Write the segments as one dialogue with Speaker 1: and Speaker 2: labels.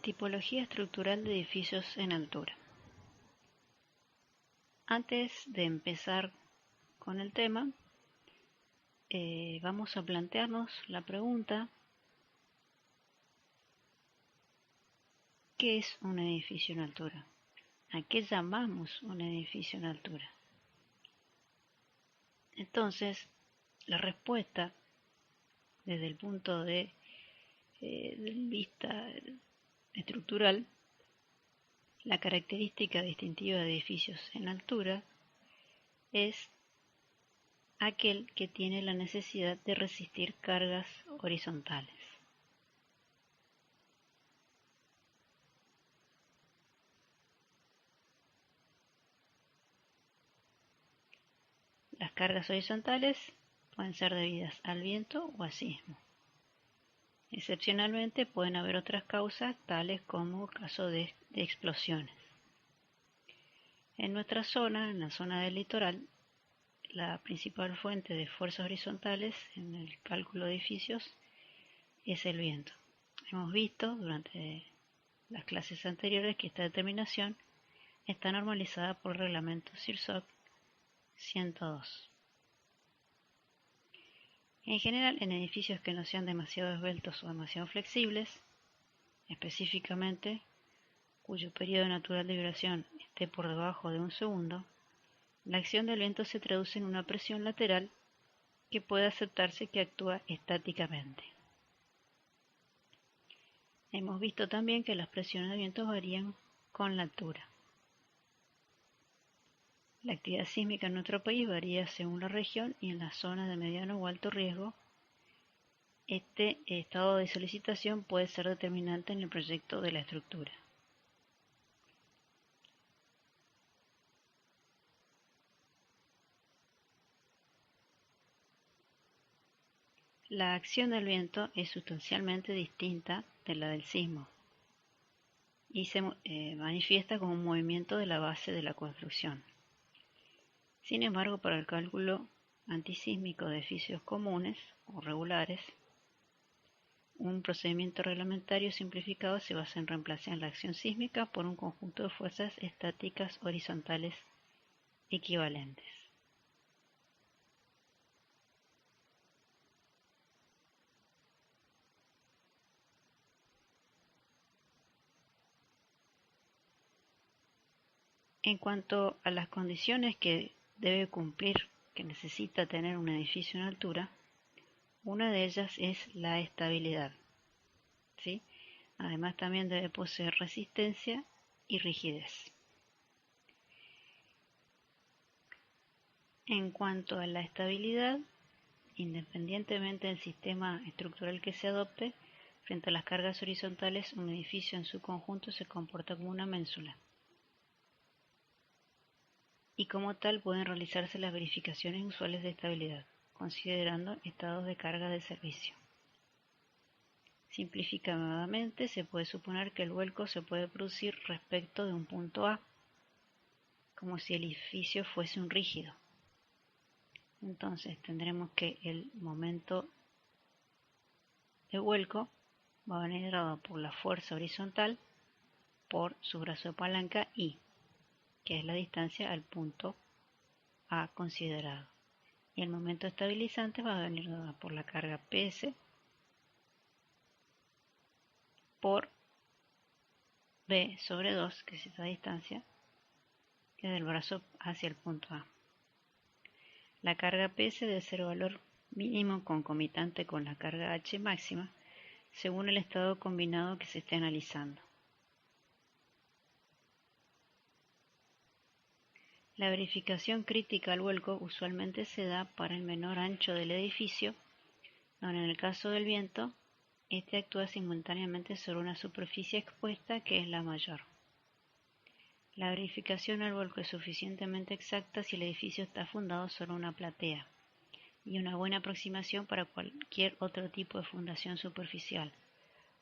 Speaker 1: Tipología estructural de edificios en altura. Antes de empezar con el tema, vamos a plantearnos la pregunta: ¿qué es un edificio en altura? ¿A qué llamamos un edificio en altura? Entonces, la respuesta desde el punto de vista estructural, la característica distintiva de edificios en altura es aquel que tiene la necesidad de resistir cargas horizontales. Las cargas horizontales pueden ser debidas al viento o al sismo. Excepcionalmente pueden haber otras causas, tales como el caso de explosiones. En nuestra zona, en la zona del litoral, la principal fuente de fuerzas horizontales en el cálculo de edificios es el viento. Hemos visto durante las clases anteriores que esta determinación está normalizada por el reglamento SIRSOC 102. En general, en edificios que no sean demasiado esbeltos o demasiado flexibles, específicamente cuyo periodo natural de vibración esté por debajo de 1 segundo, la acción del viento se traduce en una presión lateral que puede aceptarse que actúa estáticamente. Hemos visto también que las presiones de viento varían con la altura. La actividad sísmica en nuestro país varía según la región y en las zonas de mediano o alto riesgo, este estado de solicitación puede ser determinante en el proyecto de la estructura. La acción del viento es sustancialmente distinta de la del sismo y se manifiesta como un movimiento de la base de la construcción. Sin embargo, para el cálculo antisísmico de edificios comunes o regulares, un procedimiento reglamentario simplificado se basa en reemplazar la acción sísmica por un conjunto de fuerzas estáticas horizontales equivalentes. En cuanto a las condiciones que debe cumplir, que necesita tener un edificio en altura, una de ellas es la estabilidad, ¿sí? Además también debe poseer resistencia y rigidez. En cuanto a la estabilidad, independientemente del sistema estructural que se adopte, frente a las cargas horizontales, un edificio en su conjunto se comporta como una ménsula, y como tal pueden realizarse las verificaciones usuales de estabilidad, considerando estados de carga de servicio. Simplificadamente, se puede suponer que el vuelco se puede producir respecto de un punto A, como si el edificio fuese un rígido. Entonces tendremos que el momento de vuelco va a venir dado por la fuerza horizontal por su brazo de palanca I, que es la distancia al punto A considerado. Y el momento estabilizante va a venir dado por la carga PS por B sobre 2, que es esa distancia que es del brazo hacia el punto A. La carga PS debe ser valor mínimo concomitante con la carga H máxima según el estado combinado que se esté analizando. La verificación crítica al vuelco usualmente se da para el menor ancho del edificio, donde en el caso del viento, este actúa simultáneamente sobre una superficie expuesta que es la mayor. La verificación al vuelco es suficientemente exacta si el edificio está fundado sobre una platea, y una buena aproximación para cualquier otro tipo de fundación superficial.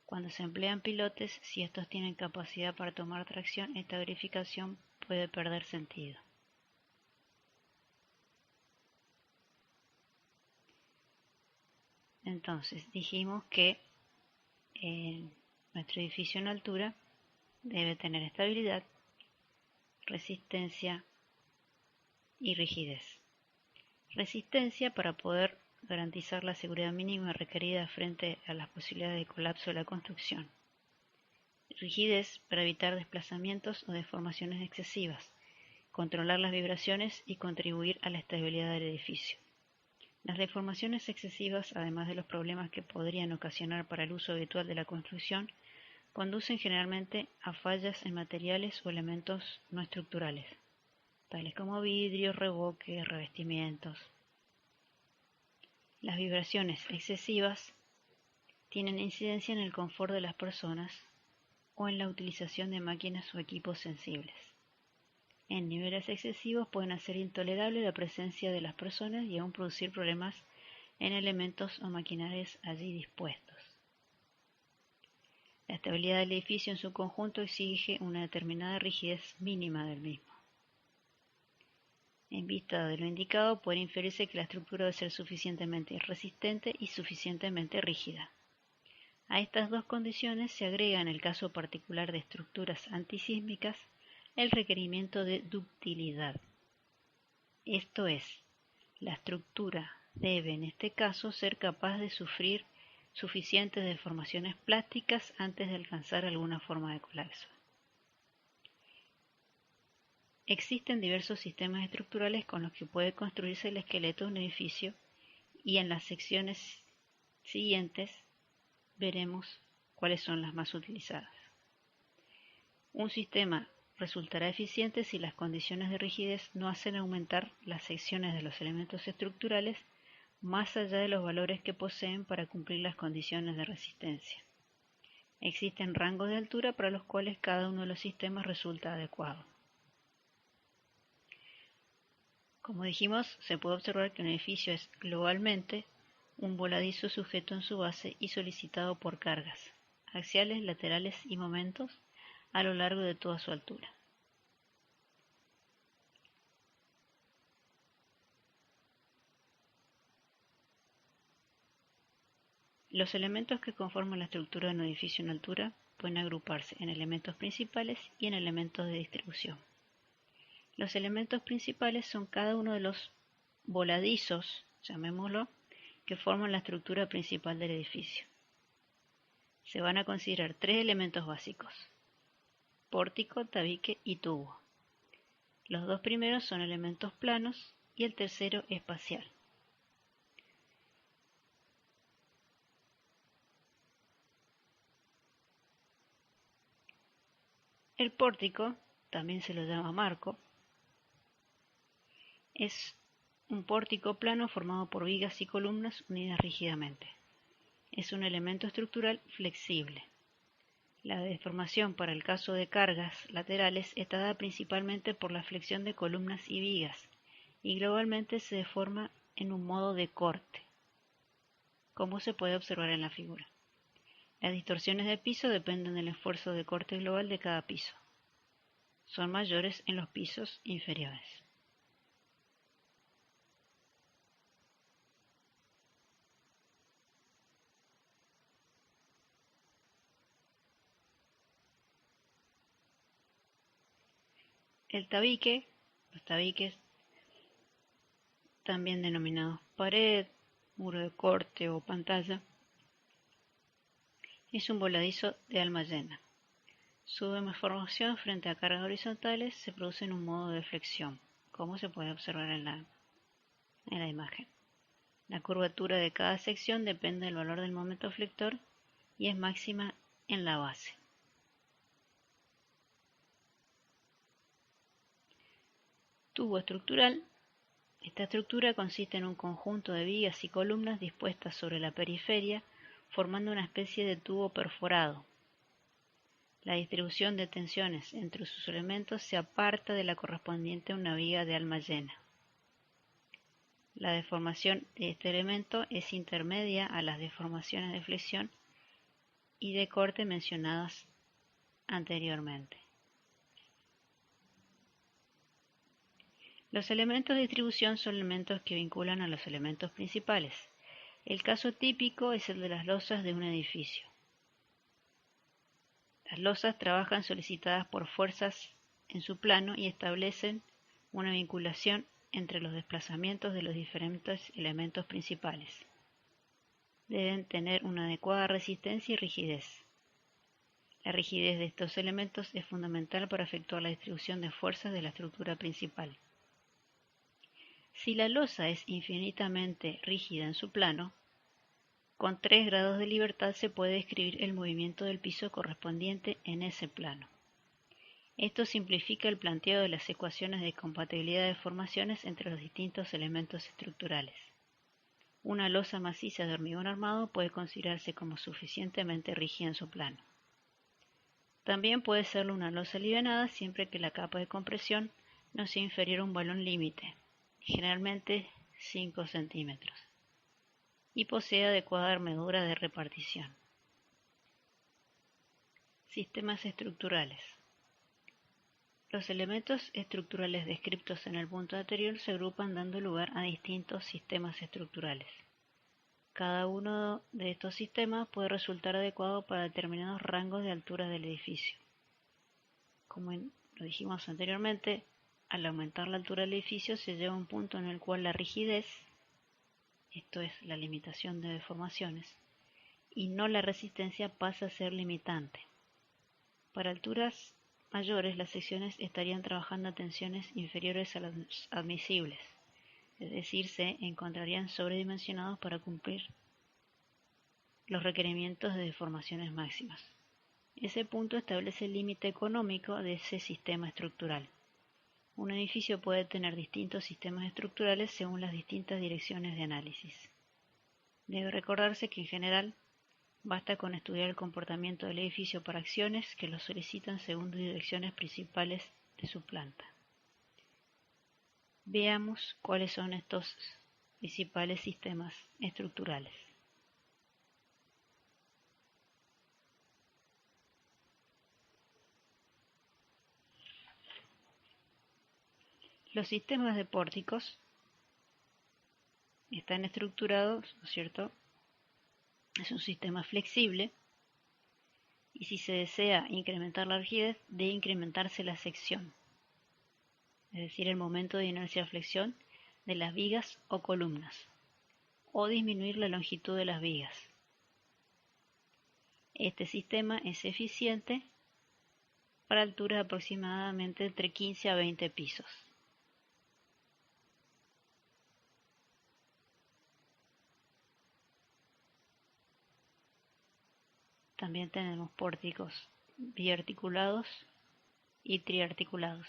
Speaker 1: Cuando se emplean pilotes, si estos tienen capacidad para tomar tracción, esta verificación puede perder sentido. Entonces, dijimos que Nuestro edificio en altura debe tener estabilidad, resistencia y rigidez. Resistencia para poder garantizar la seguridad mínima requerida frente a las posibilidades de colapso de la construcción. Rigidez para evitar desplazamientos o deformaciones excesivas, controlar las vibraciones y contribuir a la estabilidad del edificio. Las deformaciones excesivas, además de los problemas que podrían ocasionar para el uso habitual de la construcción, conducen generalmente a fallas en materiales o elementos no estructurales, tales como vidrios, revoques, revestimientos. Las vibraciones excesivas tienen incidencia en el confort de las personas o en la utilización de máquinas o equipos sensibles. En niveles excesivos pueden hacer intolerable la presencia de las personas y aún producir problemas en elementos o maquinarias allí dispuestos. La estabilidad del edificio en su conjunto exige una determinada rigidez mínima del mismo. En vista de lo indicado, puede inferirse que la estructura debe ser suficientemente resistente y suficientemente rígida. A estas dos condiciones se agrega, en el caso particular de estructuras antisísmicas, el requerimiento de ductilidad. Esto es, la estructura debe en este caso ser capaz de sufrir suficientes deformaciones plásticas antes de alcanzar alguna forma de colapso. Existen diversos sistemas estructurales con los que puede construirse el esqueleto de un edificio y en las secciones siguientes veremos cuáles son las más utilizadas. Un sistema resultará eficiente si las condiciones de rigidez no hacen aumentar las secciones de los elementos estructurales más allá de los valores que poseen para cumplir las condiciones de resistencia. Existen rangos de altura para los cuales cada uno de los sistemas resulta adecuado. Como dijimos, se puede observar que un edificio es globalmente un voladizo sujeto en su base y solicitado por cargas axiales, laterales y momentos a lo largo de toda su altura. Los elementos que conforman la estructura de un edificio en altura pueden agruparse en elementos principales y en elementos de distribución. Los elementos principales son cada uno de los voladizos, llamémoslo, que forman la estructura principal del edificio. Se van a considerar tres elementos básicos: pórtico, tabique y tubo. Los dos primeros son elementos planos y el tercero espacial. El pórtico, también se lo llama marco, es un pórtico plano formado por vigas y columnas unidas rígidamente. Es un elemento estructural flexible. La deformación para el caso de cargas laterales está dada principalmente por la flexión de columnas y vigas, y globalmente se deforma en un modo de corte, como se puede observar en la figura. Las distorsiones de piso dependen del esfuerzo de corte global de cada piso. Son mayores en los pisos inferiores. El tabique, los tabiques, también denominados pared, muro de corte o pantalla, es un voladizo de alma llena. Su deformación frente a cargas horizontales se produce en un modo de flexión, como se puede observar en la imagen. La curvatura de cada sección depende del valor del momento flector y es máxima en la base. Tubo estructural. Esta estructura consiste en un conjunto de vigas y columnas dispuestas sobre la periferia, formando una especie de tubo perforado. La distribución de tensiones entre sus elementos se aparta de la correspondiente a una viga de alma llena. La deformación de este elemento es intermedia a las deformaciones de flexión y de corte mencionadas anteriormente. Los elementos de distribución son elementos que vinculan a los elementos principales. El caso típico es el de las losas de un edificio. Las losas trabajan solicitadas por fuerzas en su plano y establecen una vinculación entre los desplazamientos de los diferentes elementos principales. Deben tener una adecuada resistencia y rigidez. La rigidez de estos elementos es fundamental para efectuar la distribución de fuerzas de la estructura principal. Si la losa es infinitamente rígida en su plano, con 3 grados de libertad se puede describir el movimiento del piso correspondiente en ese plano. Esto simplifica el planteo de las ecuaciones de compatibilidad de formaciones entre los distintos elementos estructurales. Una losa maciza de hormigón armado puede considerarse como suficientemente rígida en su plano. También puede serlo una losa alivianada siempre que la capa de compresión no sea inferior a un valor límite, generalmente 5 centímetros, y posee adecuada armadura de repartición. Sistemas estructurales. Los elementos estructurales descritos en el punto anterior se agrupan dando lugar a distintos sistemas estructurales. Cada uno de estos sistemas puede resultar adecuado para determinados rangos de altura del edificio. Como lo dijimos anteriormente, al aumentar la altura del edificio se llega a un punto en el cual la rigidez, esto es la limitación de deformaciones, y no la resistencia pasa a ser limitante. Para alturas mayores, las secciones estarían trabajando a tensiones inferiores a las admisibles, es decir, se encontrarían sobredimensionados para cumplir los requerimientos de deformaciones máximas. Ese punto establece el límite económico de ese sistema estructural. Un edificio puede tener distintos sistemas estructurales según las distintas direcciones de análisis. Debe recordarse que en general basta con estudiar el comportamiento del edificio para acciones que lo solicitan según direcciones principales de su planta. Veamos cuáles son estos principales sistemas estructurales. Los sistemas de pórticos están estructurados, ¿no es cierto? Es un sistema flexible y si se desea incrementar la rigidez, debe incrementarse la sección, es decir, el momento de inercia de flexión de las vigas o columnas, o disminuir la longitud de las vigas. Este sistema es eficiente para alturas de aproximadamente entre 15 a 20 pisos. También tenemos pórticos biarticulados y triarticulados.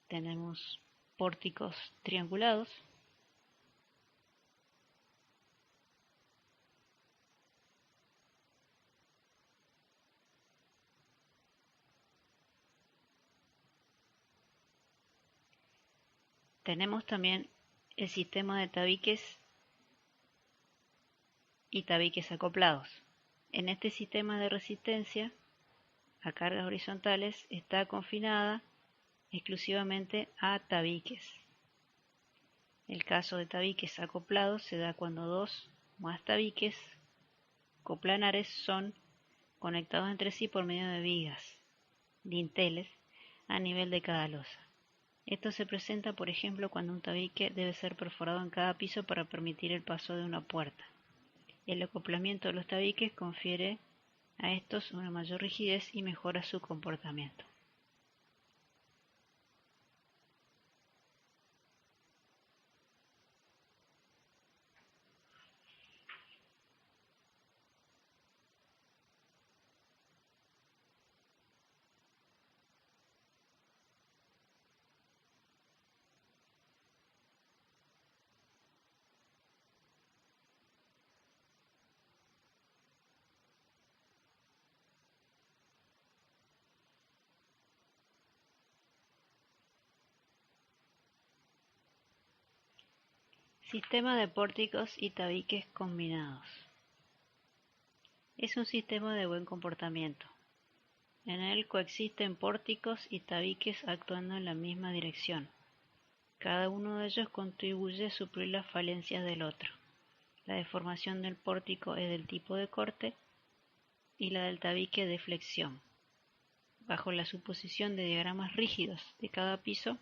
Speaker 1: Tenemos pórticos triangulados, tenemos también el sistema de tabiques y tabiques acoplados. En este sistema de resistencia a cargas horizontales está confinada exclusivamente a tabiques. El caso de tabiques acoplados se da cuando dos o más tabiques coplanares son conectados entre sí por medio de vigas, dinteles, a nivel de cada losa. Esto se presenta, por ejemplo, cuando un tabique debe ser perforado en cada piso para permitir el paso de una puerta. El acoplamiento de los tabiques confiere a estos una mayor rigidez y mejora su comportamiento. Sistema de pórticos y tabiques combinados. Es un sistema de buen comportamiento. En él coexisten pórticos y tabiques actuando en la misma dirección. Cada uno de ellos contribuye a suplir las falencias del otro. La deformación del pórtico es del tipo de corte y la del tabique de flexión. Bajo la suposición de diagramas rígidos de cada piso,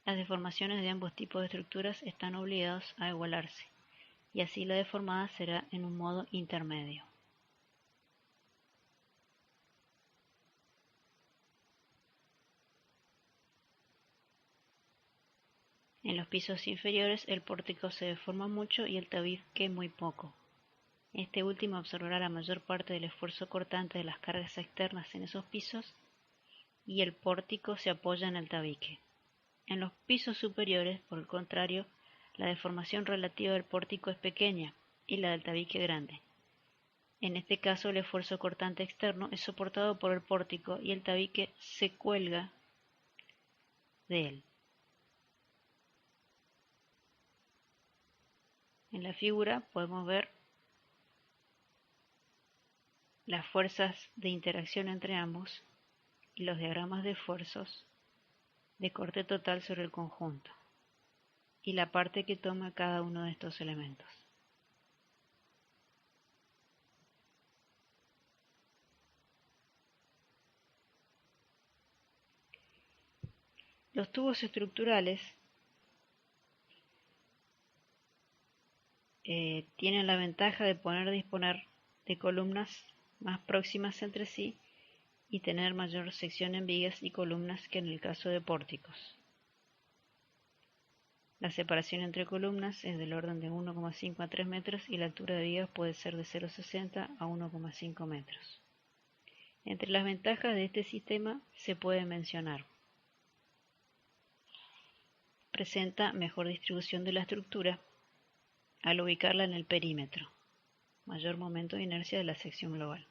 Speaker 1: las deformaciones de ambos tipos de estructuras están obligados a igualarse, y así la deformada será en un modo intermedio. En los pisos inferiores el pórtico se deforma mucho y el tabique muy poco. Este último absorberá la mayor parte del esfuerzo cortante de las cargas externas en esos pisos y el pórtico se apoya en el tabique. En los pisos superiores, por el contrario, la deformación relativa del pórtico es pequeña y la del tabique grande. En este caso, el esfuerzo cortante externo es soportado por el pórtico y el tabique se cuelga de él. En la figura podemos ver las fuerzas de interacción entre ambos y los diagramas de esfuerzos de corte total sobre el conjunto y la parte que toma cada uno de estos elementos. Los tubos estructurales tienen la ventaja de poder disponer de columnas más próximas entre sí y tener mayor sección en vigas y columnas que en el caso de pórticos. La separación entre columnas es del orden de 1,5 a 3 metros y la altura de vigas puede ser de 0,60 a 1,5 metros. Entre las ventajas de este sistema se puede mencionar: presenta mejor distribución de la estructura al ubicarla en el perímetro, mayor momento de inercia de la sección global,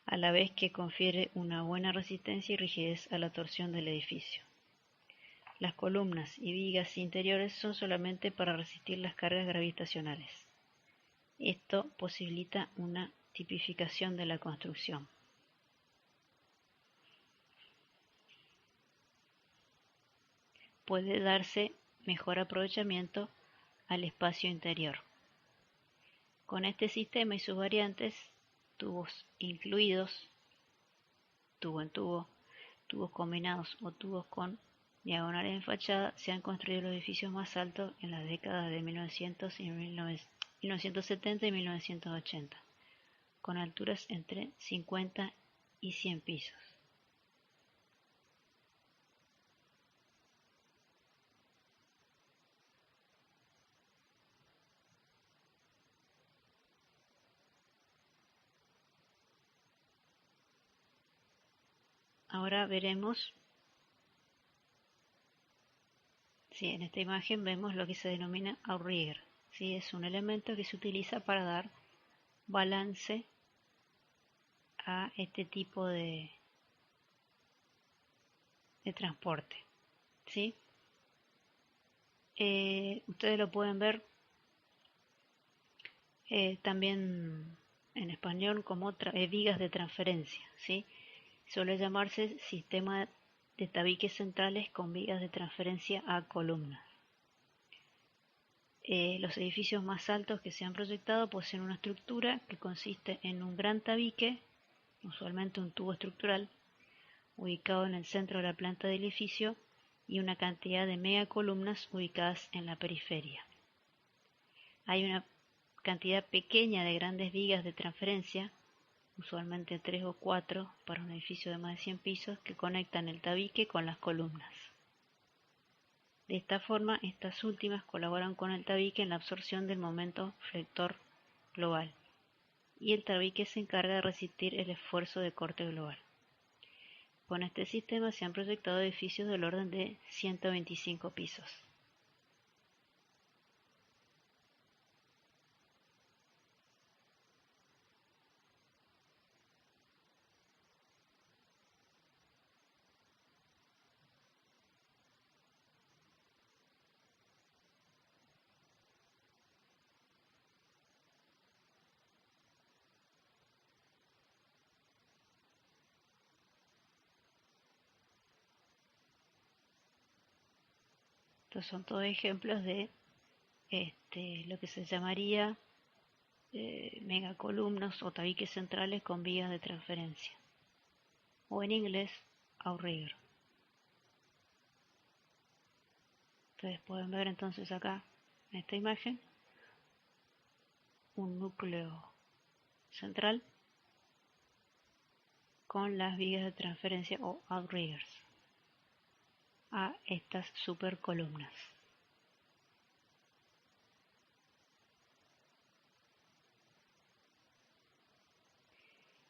Speaker 1: a la vez que confiere una buena resistencia y rigidez a la torsión del edificio. Las columnas y vigas interiores son solamente para resistir las cargas gravitacionales. Esto posibilita una tipificación de la construcción. Puede darse mejor aprovechamiento al espacio interior. Con este sistema y sus variantes, tubos incluidos, tubo en tubo, tubos combinados o tubos con diagonales en fachada, se han construido los edificios más altos en las décadas de 1970 y 1980, con alturas entre 50 y 100 pisos. Ahora veremos, en esta imagen vemos lo que se denomina outrigger. Es un elemento que se utiliza para dar balance a este tipo de transporte. Ustedes lo pueden ver también en español como vigas de transferencia. Suele llamarse sistema de tabiques centrales con vigas de transferencia a columnas. Los edificios más altos que se han proyectado poseen una estructura que consiste en un gran tabique, usualmente un tubo estructural, ubicado en el centro de la planta del edificio, y una cantidad de megacolumnas ubicadas en la periferia. Hay una cantidad pequeña de grandes vigas de transferencia, usualmente 3 o 4 para un edificio de más de 100 pisos, que conectan el tabique con las columnas. De esta forma, estas últimas colaboran con el tabique en la absorción del momento flector global, y el tabique se encarga de resistir el esfuerzo de corte global. Con este sistema se han proyectado edificios del orden de 125 pisos. Estos son todos ejemplos de lo que se llamaría megacolumnas o tabiques centrales con vías de transferencia, o en inglés outrigger. Ustedes pueden ver entonces acá en esta imagen un núcleo central con las vías de transferencia o outriggers a estas supercolumnas.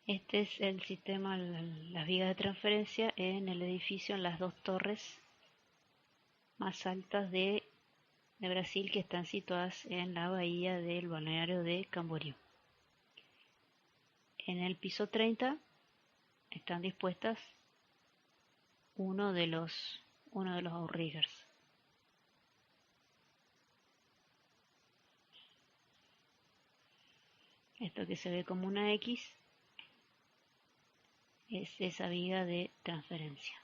Speaker 1: Este es el sistema, las vías de transferencia en el edificio, en las dos torres más altas de Brasil, que están situadas en la bahía del balneario de Camboriú. En el piso 30 están dispuestas uno de los outriggers. Esto que se ve como una X es esa viga de transferencia.